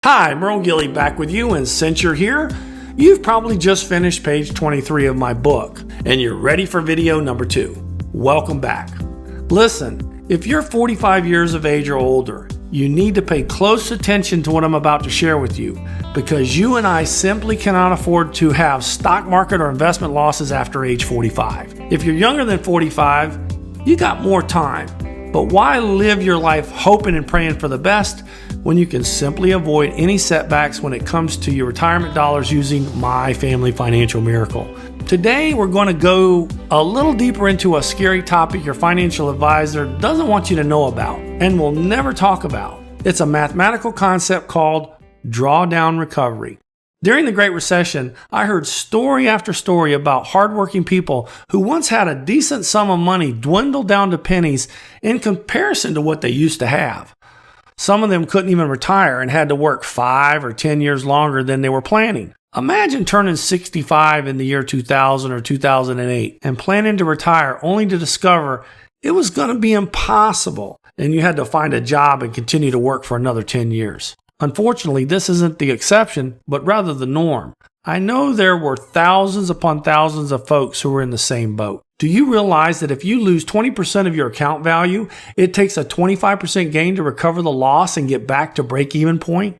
Hi, Merle Gilley back with you, and since you're here, you've probably just finished page 23 of my book, and you're ready for video number 2. Welcome back. Listen, if you're 45 years of age or older, you need to pay close attention to what I'm about to share with you, because you and I simply cannot afford to have stock market or investment losses after age 45. If you're younger than 45, you got more time. But why live your life hoping and praying for the best when you can simply avoid any setbacks when it comes to your retirement dollars using My Family Financial Miracle? Today, we're going to go a little deeper into a scary topic your financial advisor doesn't want you to know about and will never talk about. It's a mathematical concept called drawdown recovery. During the Great Recession, I heard story after story about hardworking people who once had a decent sum of money dwindle down to pennies in comparison to what they used to have. Some of them couldn't even retire and had to work 5 or 10 years longer than they were planning. Imagine turning 65 in the year 2000 or 2008 and planning to retire only to discover it was going to be impossible and you had to find a job and continue to work for another 10 years. Unfortunately, this isn't the exception, but rather the norm. I know there were thousands upon thousands of folks who were in the same boat. Do you realize that if you lose 20% of your account value, it takes a 25% gain to recover the loss and get back to break-even point?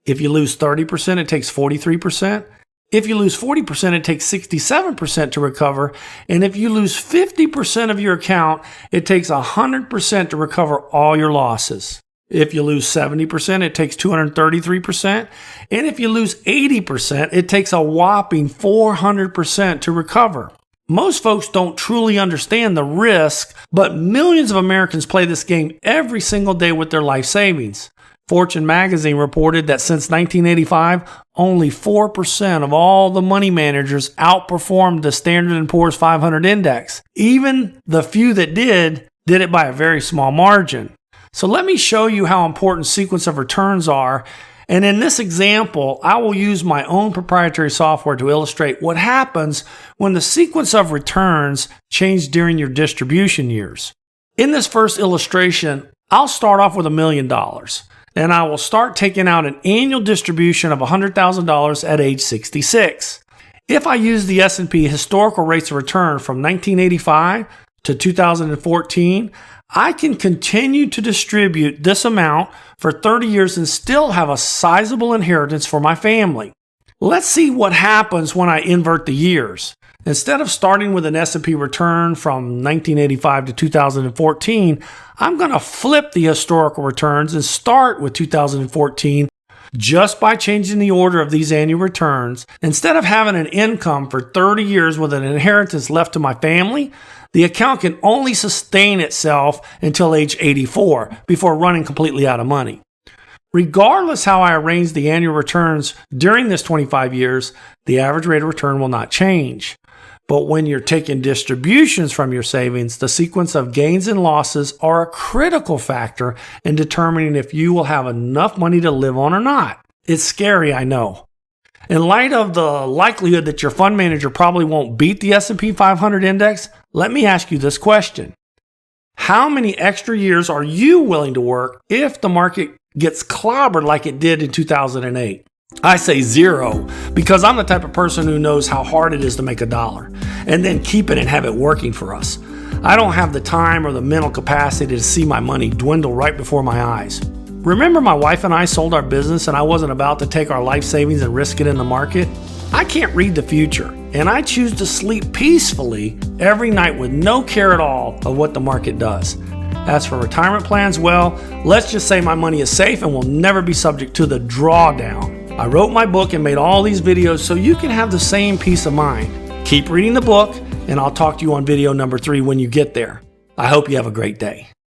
If you lose 30%, it takes 43%. If you lose 40%, it takes 67% to recover. And if you lose 50% of your account, it takes 100% to recover all your losses. If you lose 70%, it takes 233%. And if you lose 80%, it takes a whopping 400% to recover. Most folks don't truly understand the risk, but millions of Americans play this game every single day with their life savings. Fortune magazine reported that since 1985, only 4% of all the money managers outperformed the Standard & Poor's 500 index. Even the few that did it by a very small margin. So let me show you how important sequence of returns are. And in this example, I will use my own proprietary software to illustrate what happens when the sequence of returns change during your distribution years. In this first illustration, I'll start off with $1 million. And I will start taking out an annual distribution of $100,000 at age 66. If I use the S&P historical rates of return from 1985 to 2014, I can continue to distribute this amount for 30 years and still have a sizable inheritance for my family. Let's see what happens when I invert the years. Instead of starting with an S&P return from 1985 to 2014, I'm going to flip the historical returns and start with 2014 just by changing the order of these annual returns. Instead of having an income for 30 years with an inheritance left to my family, the account can only sustain itself until age 84 before running completely out of money. Regardless how I arrange the annual returns during this 25 years, the average rate of return will not change. But when you're taking distributions from your savings, the sequence of gains and losses are a critical factor in determining if you will have enough money to live on or not. It's scary, I know. In light of the likelihood that your fund manager probably won't beat the S&P 500 index, let me ask you this question. How many extra years are you willing to work if the market gets clobbered like it did in 2008? I say 0 because I'm the type of person who knows how hard it is to make a dollar and then keep it and have it working for us. I don't have the time or the mental capacity to see my money dwindle right before my eyes. Remember my wife and I sold our business and I wasn't about to take our life savings and risk it in the market? I can't read the future, and I choose to sleep peacefully every night with no care at all of what the market does. As for retirement plans, well, let's just say my money is safe and will never be subject to the drawdown. I wrote my book and made all these videos so you can have the same peace of mind. Keep reading the book, and I'll talk to you on video number 3 when you get there. I hope you have a great day.